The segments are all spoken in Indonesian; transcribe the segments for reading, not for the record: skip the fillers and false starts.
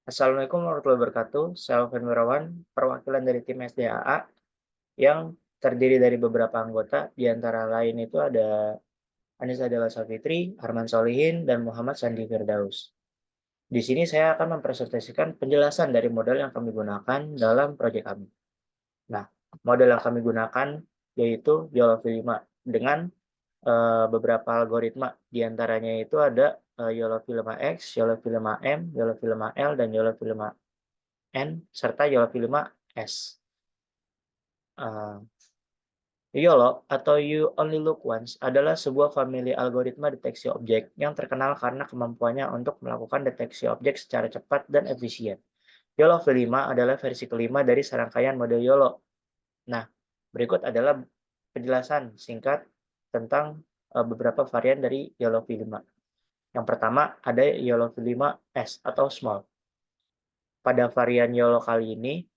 Assalamualaikum warahmatullahi wabarakatuh. Saya Alvin Wirawan, perwakilan dari tim SDAA yang terdiri dari beberapa anggota, di antara lain itu ada Anissa Della Savitri, Arman Solihin, dan Muhammad Sandi Firdaus. Di sini saya akan mempresentasikan penjelasan dari model yang kami gunakan dalam proyek kami. Nah, model yang kami gunakan yaitu YOLOV5 dengan beberapa algoritma. Di antaranya itu ada YOLOV5X, YOLOV5M, YOLOV5L, dan YOLOV5N, serta YOLOV5S. Uh, YOLO atau You Only Look Once adalah sebuah famili algoritma deteksi objek yang terkenal karena kemampuannya untuk melakukan deteksi objek secara cepat dan efisien. YOLO V5 adalah versi kelima dari serangkaian model YOLO. Nah, berikut adalah penjelasan singkat tentang beberapa varian dari YOLO V5. Yang pertama ada YOLO V5S atau small. Pada varian YOLO kali ini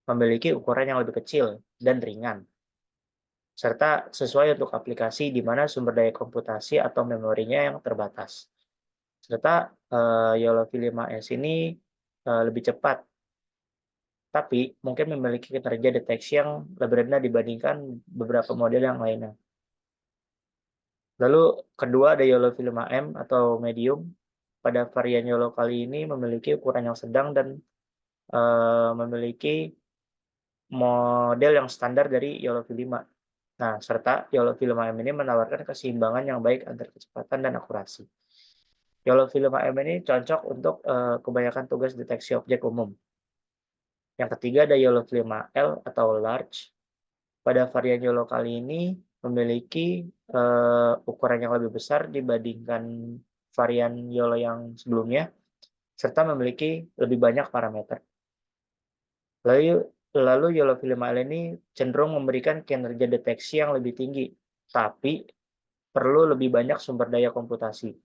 memiliki ukuran yang lebih kecil dan ringan, serta sesuai untuk aplikasi di mana sumber daya komputasi atau memorinya yang terbatas. Serta YOLO V5S ini lebih cepat, tapi mungkin memiliki kinerja deteksi yang lebih rendah dibandingkan beberapa model yang lainnya. Lalu kedua ada YOLO V5M atau medium. Pada varian YOLO kali ini memiliki ukuran yang sedang dan memiliki model yang standar dari YOLO V5. Nah, serta YOLO V5M ini menawarkan keseimbangan yang baik antara kecepatan dan akurasi. YOLO V5M ini cocok untuk kebanyakan tugas deteksi objek umum. Yang ketiga ada YOLO V5L atau large. Pada varian YOLO kali ini memiliki ukuran yang lebih besar dibandingkan varian YOLO yang sebelumnya, serta memiliki lebih banyak parameter. Lalu YOLO V5L ini cenderung memberikan kinerja deteksi yang lebih tinggi, tapi perlu lebih banyak sumber daya komputasi.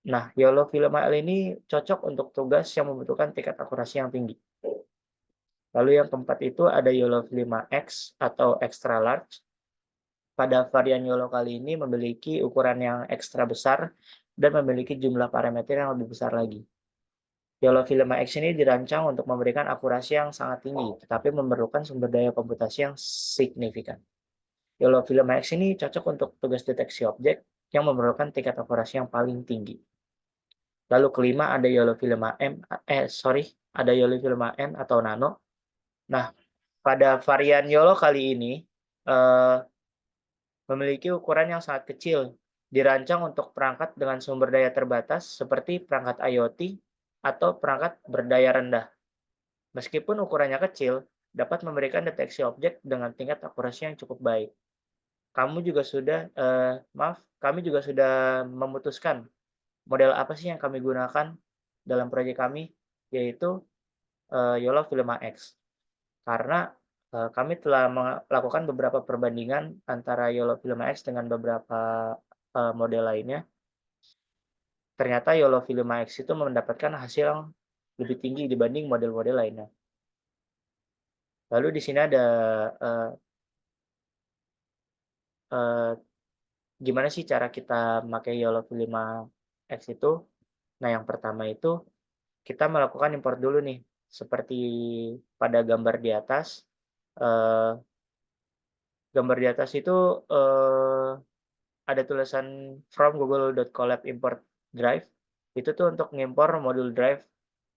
Nah, YOLO V5L ini cocok untuk tugas yang membutuhkan tingkat akurasi yang tinggi. Lalu yang keempat itu ada YOLO V5X atau extra large. Pada varian YOLO kali ini memiliki ukuran yang ekstra besar dan memiliki jumlah parameter yang lebih besar lagi. YOLO V5X ini dirancang untuk memberikan akurasi yang sangat tinggi, tetapi memerlukan sumber daya komputasi yang signifikan. YOLO V5X ini cocok untuk tugas deteksi objek yang memerlukan tingkat akurasi yang paling tinggi. Lalu kelima ada YOLO V5M, ada YOLO V5N atau Nano. Nah, pada varian YOLO kali ini memiliki ukuran yang sangat kecil, dirancang untuk perangkat dengan sumber daya terbatas seperti perangkat IoT atau perangkat berdaya rendah. Meskipun ukurannya kecil, dapat memberikan deteksi objek dengan tingkat akurasi yang cukup baik. Kami juga sudah memutuskan model apa sih yang kami gunakan dalam proyek kami, yaitu YOLO V5X. Karena kami telah melakukan beberapa perbandingan antara YOLO V5X dengan beberapa model lainnya. Ternyata YOLO V5X itu mendapatkan hasil yang lebih tinggi dibanding model-model lainnya. Lalu di sini ada uh, uh, gimana sih cara kita memakai YOLO V5X itu. Nah, yang pertama itu kita melakukan import dulu nih, seperti pada gambar di atas. Uh, Gambar di atas itu ada tulisan from google.colab import drive. Itu tuh untuk ngimpor modul drive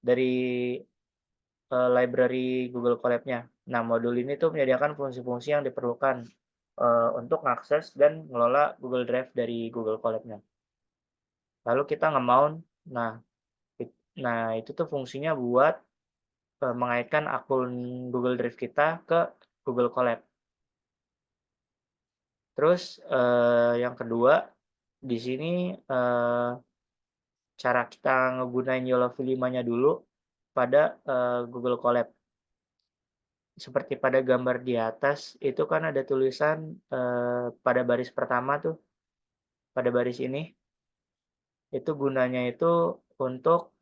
dari library Google Colab-nya. Nah, modul ini tuh menyediakan fungsi-fungsi yang diperlukan untuk mengakses dan mengelola Google Drive dari Google Colab-nya. Lalu kita nge-mount. Nah, itu tuh fungsinya buat mengaitkan akun Google Drive kita ke Google Colab. Terus yang kedua di sini cara kita ngegunain YOLO V5-nya dulu pada Google Colab. Seperti pada gambar di atas, itu kan ada tulisan pada baris pertama tuh, pada baris ini, itu gunanya itu untuk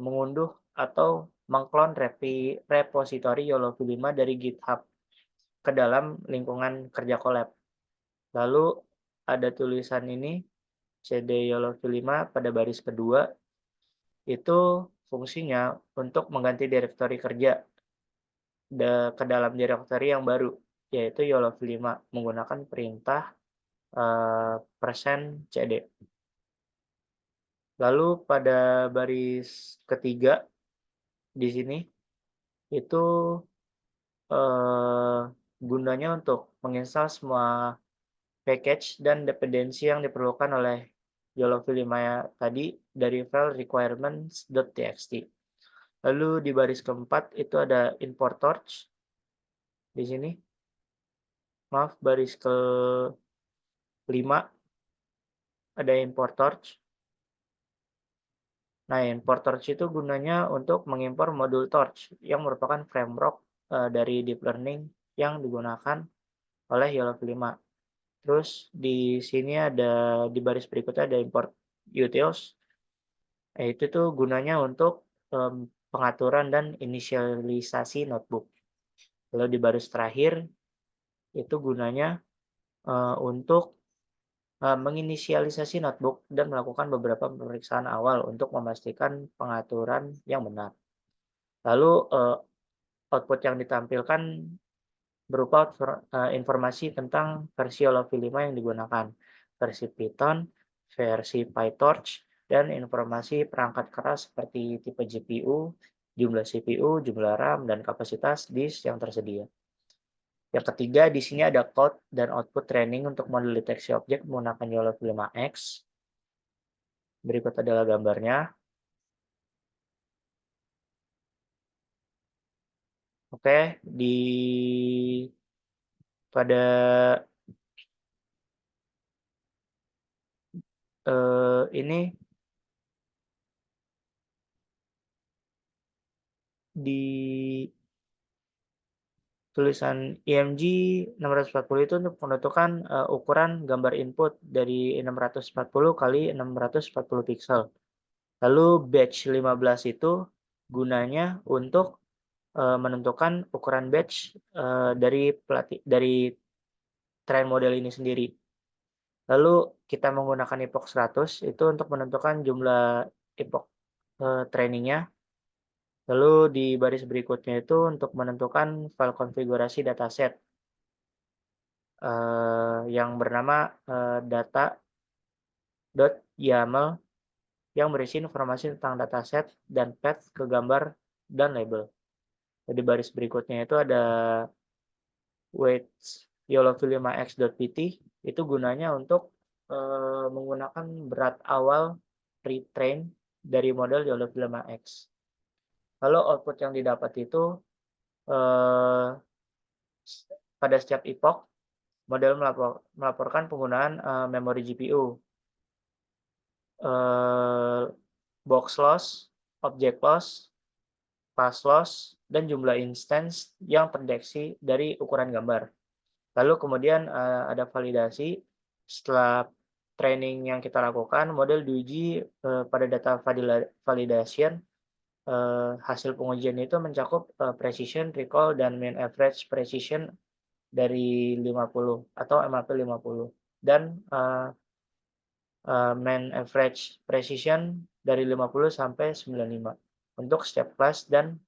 mengunduh atau mengklon repositori YOLO V5 dari GitHub ke dalam lingkungan kerja Colab. Lalu ada tulisan ini, CD YOLO V5 pada baris kedua, itu fungsinya untuk mengganti direktori kerja ke dalam direktori yang baru, yaitu YOLO-V5 menggunakan perintah %cd. Lalu pada baris ketiga di sini itu eh, gunanya untuk menginstal semua package dan dependensi yang diperlukan oleh YOLO-V5 tadi dari file requirements.txt. Lalu di baris keempat itu ada import torch di sini. Maaf, baris ke-5 ada import torch. Nah, import torch itu gunanya untuk mengimpor modul torch yang merupakan framework dari deep learning yang digunakan oleh YOLO-V5. Terus di sini ada di baris berikutnya ada import utils. Itu tuh gunanya untuk pengaturan dan inisialisasi notebook. Lalu di baris terakhir itu gunanya untuk menginisialisasi notebook dan melakukan beberapa pemeriksaan awal untuk memastikan pengaturan yang benar. Lalu output yang ditampilkan berupa informasi tentang versi YOLO-V5 yang digunakan, versi Python, versi PyTorch, dan informasi perangkat keras seperti tipe GPU, jumlah CPU, jumlah RAM, dan kapasitas disk yang tersedia. Yang ketiga, di sini ada code dan output training untuk model deteksi objek menggunakan YOLO-V5X. Berikut adalah gambarnya. Oke, pada ini di tulisan IMG 640 itu untuk menentukan ukuran gambar input dari 640 kali 640 pixel. Lalu batch 15 itu gunanya untuk menentukan ukuran batch dari train model ini sendiri. Lalu kita menggunakan epoch 100 itu untuk menentukan jumlah epoch trainingnya. Lalu di baris berikutnya itu untuk menentukan file konfigurasi dataset yang bernama data.yaml yang berisi informasi tentang dataset dan path ke gambar dan label. Di baris berikutnya itu ada weights YOLO-V5X.pt itu gunanya untuk menggunakan berat awal retrain dari model YOLO-V5X. Lalu output yang didapat itu eh, pada setiap epoch model melaporkan penggunaan memori GPU, box loss, object loss, pass loss, dan jumlah instance yang terdeteksi dari ukuran gambar. Lalu kemudian ada validasi. Setelah training yang kita lakukan, model diuji pada data validation. Hasil pengujian itu mencakup precision, recall, dan mean average precision dari 50 atau MAP 50 dan mean average precision dari 50 sampai 95 untuk setiap kelas dan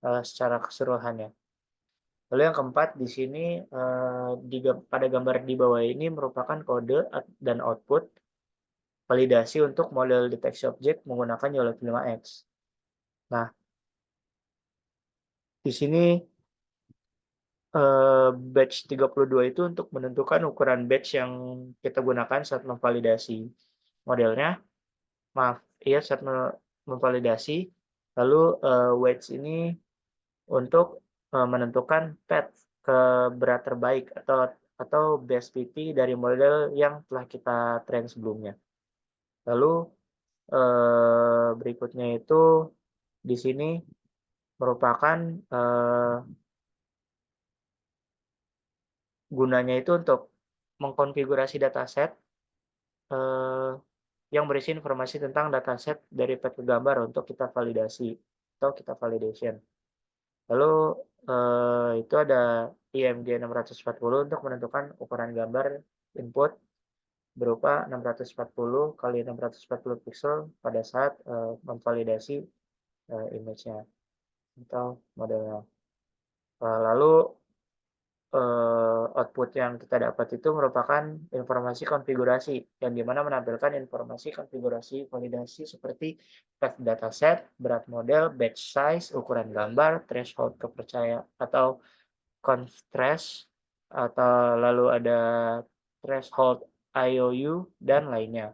secara keseluruhannya. Lalu yang keempat di sini pada gambar di bawah ini merupakan kode dan output validasi untuk model deteksi objek menggunakan YOLO-V5X. Nah, di sini batch 32 itu untuk menentukan ukuran batch yang kita gunakan saat memvalidasi modelnya. Maaf, iya saat memvalidasi. Lalu weights ini untuk menentukan path ke berat terbaik atau best PP dari model yang telah kita train sebelumnya. Lalu berikutnya itu di sini merupakan gunanya itu untuk mengkonfigurasi dataset yang berisi informasi tentang dataset dari path ke gambar untuk kita validasi atau kita validation. Lalu itu ada IMG 640 untuk menentukan ukuran gambar input. berupa 640 kali 640 piksel pada saat, memvalidasi, image-nya atau modelnya. Lalu, output yang kita dapat itu merupakan informasi konfigurasi, yang di mana menampilkan informasi konfigurasi validasi seperti path dataset, berat model, batch size, ukuran gambar, threshold kepercayaan atau contrast, atau lalu ada threshold IOU, dan lainnya.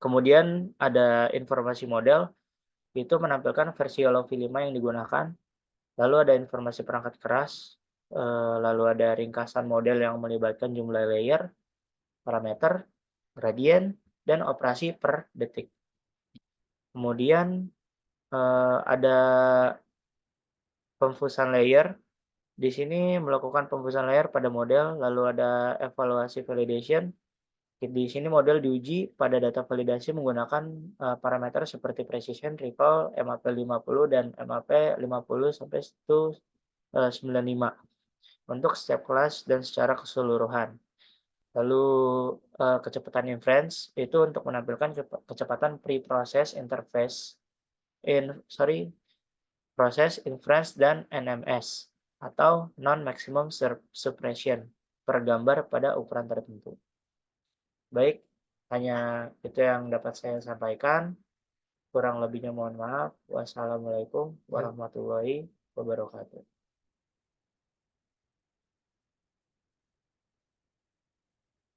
Kemudian ada informasi model, itu menampilkan versi Holovi 5 yang digunakan. Lalu ada informasi perangkat keras, lalu ada ringkasan model yang melibatkan jumlah layer, parameter, gradien, dan operasi per detik. Kemudian, ada pemfusan layer. Di sini melakukan pemfusan layer pada model, lalu ada evaluasi validation. Di sini model diuji pada data validasi menggunakan, parameter seperti precision, recall, MAP 50, dan MAP 50 sampai 95 untuk setiap kelas dan secara keseluruhan. Lalu, kecepatan inference itu untuk menampilkan kecepatan pre-process interface proses inference dan NMS atau non-maximum suppression per gambar pada ukuran tertentu. Baik, hanya itu yang dapat saya sampaikan. Kurang lebihnya mohon maaf. Wassalamualaikum warahmatullahi wabarakatuh.